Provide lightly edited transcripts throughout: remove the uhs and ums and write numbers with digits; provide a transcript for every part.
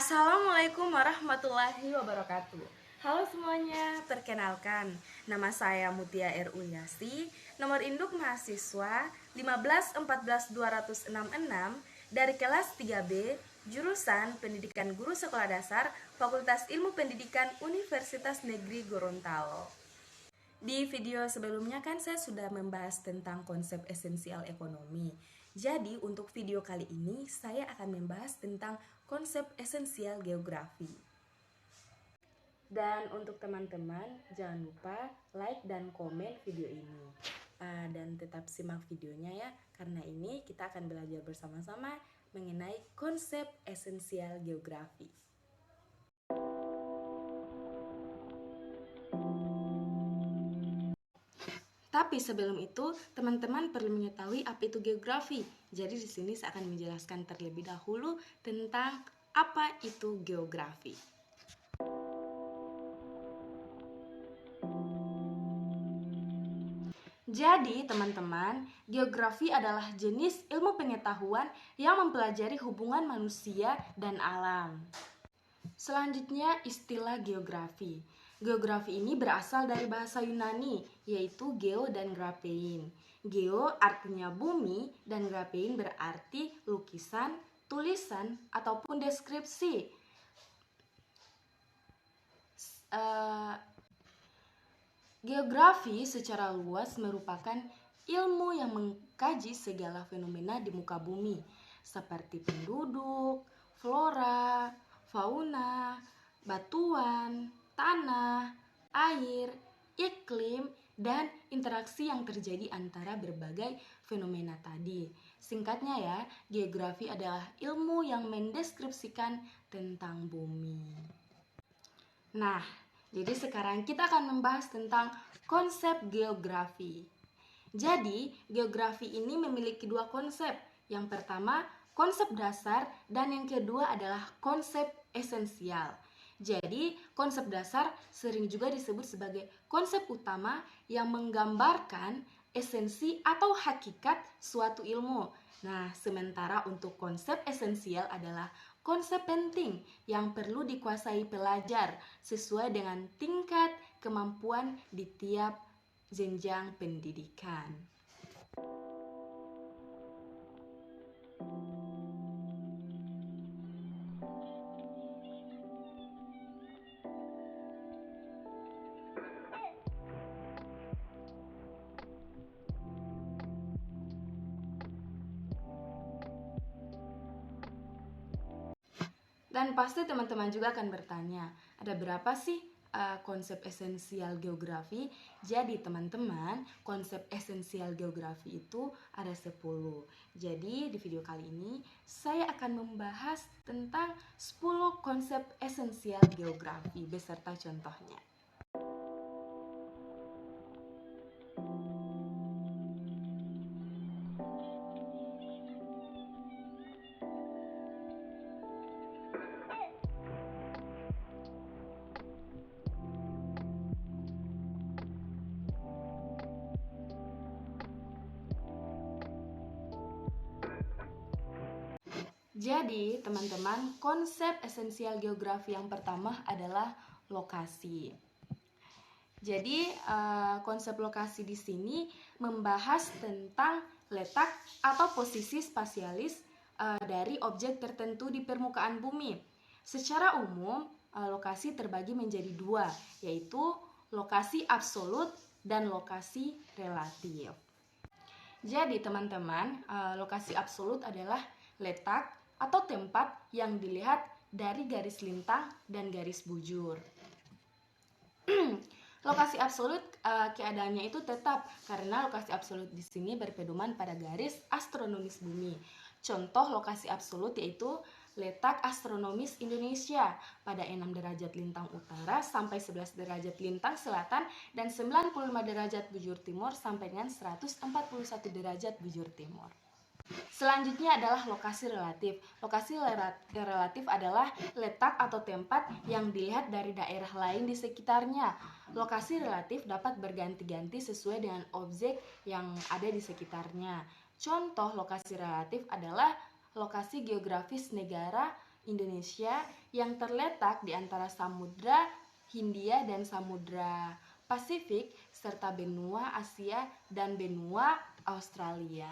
Assalamualaikum warahmatullahi wabarakatuh. Halo semuanya, perkenalkan nama saya Mutia R. Ulyasi, nomor induk mahasiswa 1514266 dari kelas 3B, jurusan Pendidikan Guru Sekolah Dasar, Fakultas Ilmu Pendidikan Universitas Negeri Gorontalo. Di video sebelumnya kan saya sudah membahas tentang konsep esensial ekonomi. Jadi untuk video kali ini saya akan membahas tentang konsep esensial geografi. Dan untuk teman-teman jangan lupa like dan komen video ini. Dan tetap simak videonya ya, karena ini kita akan belajar bersama-sama mengenai konsep esensial geografi. Tapi sebelum itu, teman-teman perlu mengetahui apa itu geografi. Jadi di sini saya akan menjelaskan terlebih dahulu tentang apa itu geografi. Jadi, teman-teman, geografi adalah jenis ilmu pengetahuan yang mempelajari hubungan manusia dan alam. Selanjutnya, istilah geografi. Geografi ini berasal dari bahasa Yunani, yaitu geo dan graphein. Geo artinya bumi dan graphein berarti lukisan, tulisan, ataupun deskripsi. Geografi secara luas merupakan ilmu yang mengkaji segala fenomena di muka bumi, seperti penduduk, flora, fauna, batuan, tanah, air, iklim, dan interaksi yang terjadi antara berbagai fenomena tadi. Singkatnya ya, geografi adalah ilmu yang mendeskripsikan tentang bumi. Nah, jadi sekarang kita akan membahas tentang konsep geografi. Jadi, geografi ini memiliki dua konsep. Yang pertama, konsep dasar, dan yang kedua adalah konsep esensial. Jadi, konsep dasar sering juga disebut sebagai konsep utama yang menggambarkan esensi atau hakikat suatu ilmu. Nah, sementara untuk konsep esensial adalah konsep penting yang perlu dikuasai pelajar sesuai dengan tingkat kemampuan di tiap jenjang pendidikan. Dan pasti teman-teman juga akan bertanya, ada berapa sih konsep esensial geografi? Jadi teman-teman, konsep esensial geografi itu ada 10. Jadi di video kali ini saya akan membahas tentang 10 konsep esensial geografi beserta contohnya. Jadi, teman-teman, konsep esensial geografi yang pertama adalah lokasi. Jadi, konsep lokasi di sini membahas tentang letak atau posisi spasialis dari objek tertentu di permukaan bumi. Secara umum, lokasi terbagi menjadi dua, yaitu lokasi absolut dan lokasi relatif. Jadi, teman-teman, lokasi absolut adalah letak atau tempat yang dilihat dari garis lintang dan garis bujur. Lokasi absolut keadaannya itu tetap karena lokasi absolut di sini berpedoman pada garis astronomis bumi. Contoh lokasi absolut yaitu letak astronomis Indonesia pada 6 derajat lintang utara sampai 11 derajat lintang selatan dan 95 derajat bujur timur sampai dengan 141 derajat bujur timur. Selanjutnya adalah lokasi relatif. Lokasi relatif adalah letak atau tempat yang dilihat dari daerah lain di sekitarnya. Lokasi relatif dapat berganti-ganti sesuai dengan objek yang ada di sekitarnya. Contoh lokasi relatif adalah lokasi geografis negara Indonesia yang terletak di antara Samudra Hindia dan Samudra Pasifik serta benua Asia dan benua Australia.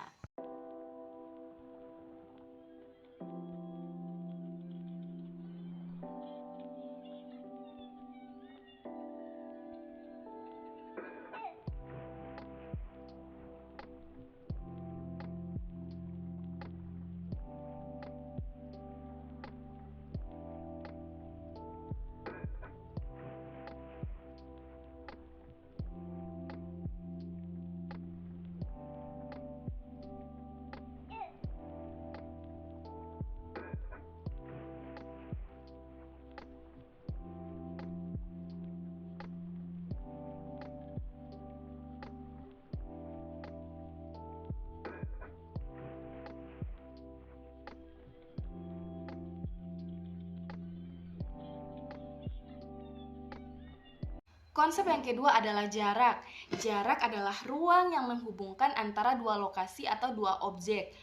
Konsep yang kedua adalah jarak. Jarak adalah ruang yang menghubungkan antara dua lokasi atau dua objek.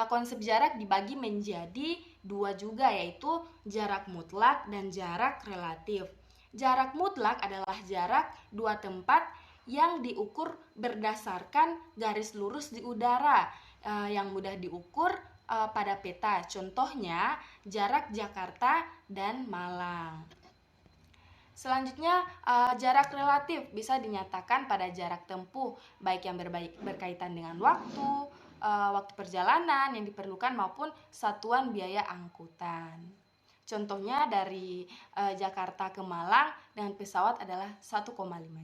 Konsep jarak dibagi menjadi dua juga, yaitu jarak mutlak dan jarak relatif. Jarak mutlak adalah jarak dua tempat yang diukur berdasarkan garis lurus di udara, yang mudah diukur pada peta. Contohnya jarak Jakarta dan Malang. Selanjutnya, jarak relatif bisa dinyatakan pada jarak tempuh, baik yang berkaitan dengan waktu perjalanan yang diperlukan maupun satuan biaya angkutan. Contohnya dari Jakarta ke Malang dengan pesawat adalah 1,5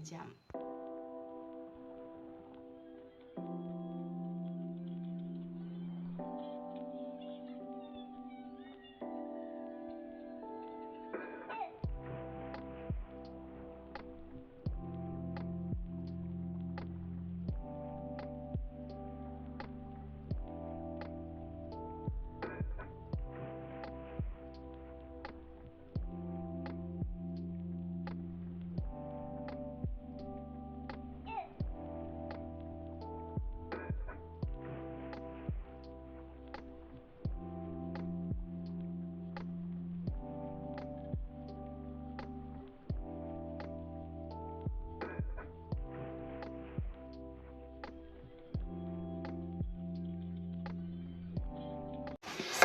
jam.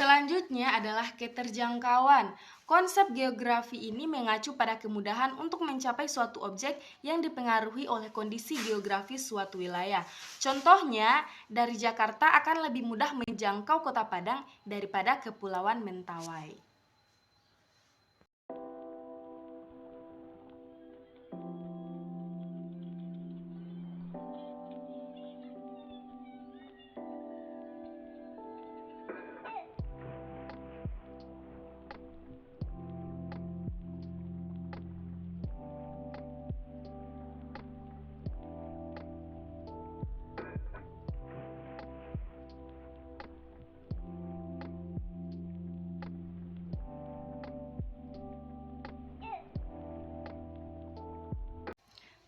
Selanjutnya adalah keterjangkauan. Konsep geografi ini mengacu pada kemudahan untuk mencapai suatu objek yang dipengaruhi oleh kondisi geografis suatu wilayah. Contohnya, dari Jakarta akan lebih mudah menjangkau Kota Padang daripada Kepulauan Mentawai.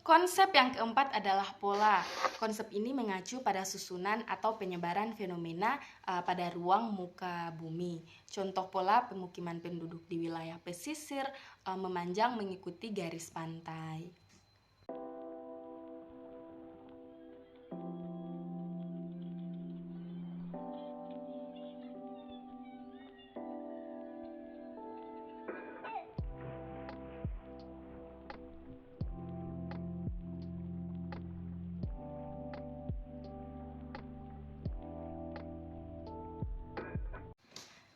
Konsep yang keempat adalah pola. Konsep ini mengacu pada susunan atau penyebaran fenomena pada ruang muka bumi. Contoh pola pemukiman penduduk di wilayah pesisir memanjang mengikuti garis pantai.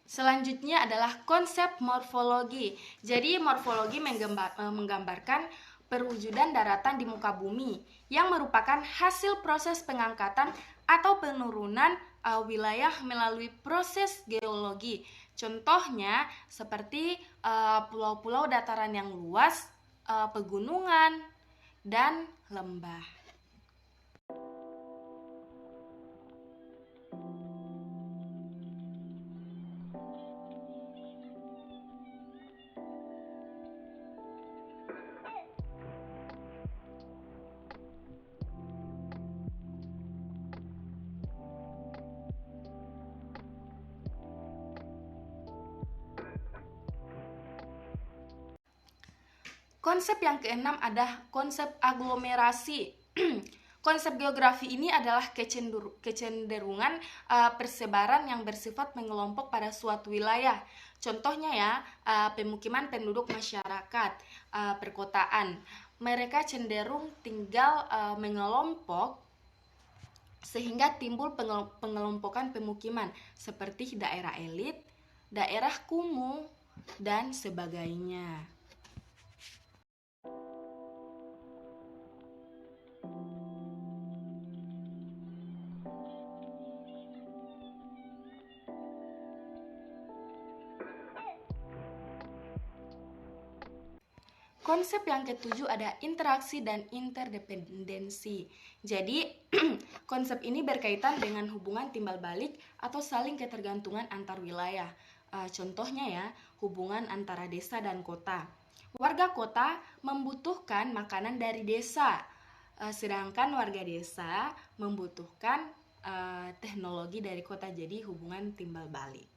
Selanjutnya adalah konsep morfologi. Jadi morfologi menggambarkan perwujudan daratan di muka bumi yang merupakan hasil proses pengangkatan atau penurunan wilayah melalui proses geologi. Contohnya seperti pulau-pulau dataran yang luas, pegunungan, dan lembah. Konsep yang keenam adalah konsep aglomerasi. Konsep geografi ini adalah kecenderungan persebaran yang bersifat mengelompok pada suatu wilayah. Contohnya ya, pemukiman penduduk masyarakat, perkotaan. Mereka cenderung tinggal mengelompok sehingga timbul pengelompokan pemukiman seperti daerah elit, daerah kumuh, dan sebagainya. Konsep yang ketujuh ada interaksi dan interdependensi. Jadi, konsep ini berkaitan dengan hubungan timbal balik atau saling ketergantungan antar wilayah. Contohnya ya, hubungan antara desa dan kota. Warga kota membutuhkan makanan dari desa, sedangkan warga desa membutuhkan teknologi dari kota. Jadi, hubungan timbal balik.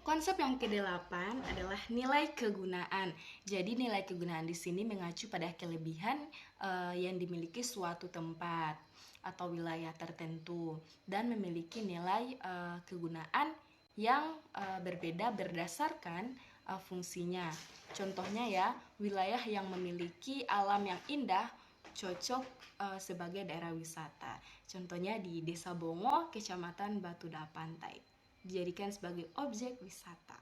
Konsep yang kedelapan adalah nilai kegunaan. Jadi nilai kegunaan di sini mengacu pada kelebihan yang dimiliki suatu tempat atau wilayah tertentu dan memiliki nilai kegunaan yang berbeda berdasarkan fungsinya. Contohnya ya, wilayah yang memiliki alam yang indah cocok sebagai daerah wisata. Contohnya di Desa Bongo, Kecamatan Batuda Pantai, dijadikan sebagai objek wisata.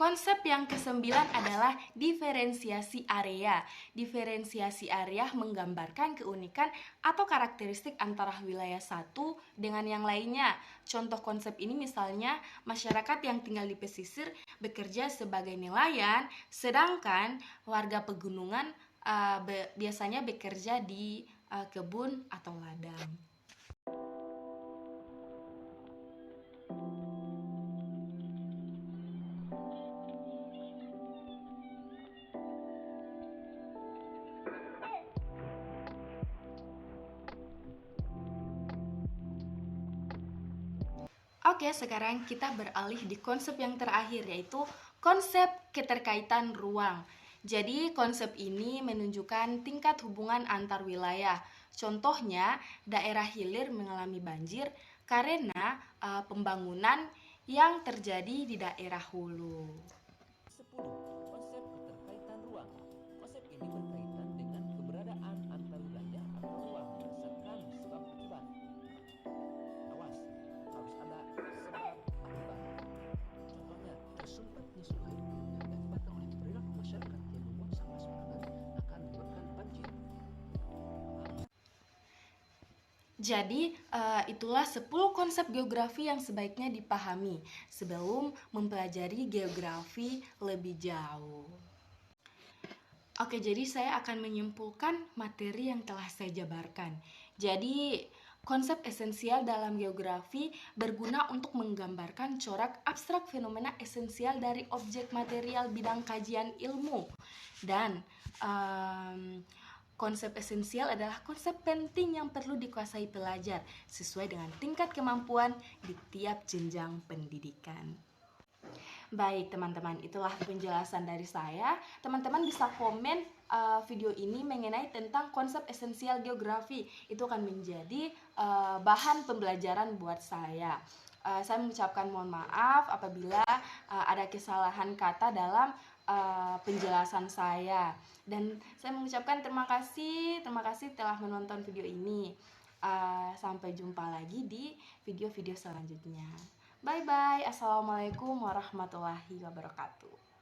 Konsep yang kesembilan adalah diferensiasi area. Diferensiasi area menggambarkan keunikan atau karakteristik antara wilayah satu dengan yang lainnya. Contoh konsep ini misalnya masyarakat yang tinggal di pesisir bekerja sebagai nelayan, sedangkan warga pegunungan biasanya bekerja di kebun atau ladang. Oke, sekarang kita beralih di konsep yang terakhir, yaitu konsep keterkaitan ruang. Jadi, konsep ini menunjukkan tingkat hubungan antar wilayah. Contohnya, daerah hilir mengalami banjir karena pembangunan yang terjadi di daerah hulu. 10. Konsep keterkaitan ruang. Konsep ini berkaitan dengan keberadaan antar wilayah atau ruang berdasarkan sebab akibat. Awas, harus ada sebab akibat. Contohnya, Sempatnya suhu air yang diakibatkan oleh perilaku masyarakat yang membuang sampah sembarangan akan menyebabkan banjir. Jadi, itulah 10 konsep geografi yang sebaiknya dipahami sebelum mempelajari geografi lebih jauh. Oke, jadi saya akan menyimpulkan materi yang telah saya jabarkan. Jadi, konsep esensial dalam geografi berguna untuk menggambarkan corak abstrak fenomena esensial dari objek material bidang kajian ilmu. Dan konsep esensial adalah konsep penting yang perlu dikuasai pelajar sesuai dengan tingkat kemampuan di tiap jenjang pendidikan. Baik teman-teman, itulah penjelasan dari saya. Teman-teman bisa komen video ini mengenai tentang konsep esensial geografi. Itu akan menjadi bahan pembelajaran buat saya. Saya mengucapkan mohon maaf apabila ada kesalahan kata dalam penjelasan saya. Dan saya mengucapkan terima kasih telah menonton video ini. Sampai jumpa lagi di video-video selanjutnya. Bye bye. Assalamualaikum warahmatullahi wabarakatuh.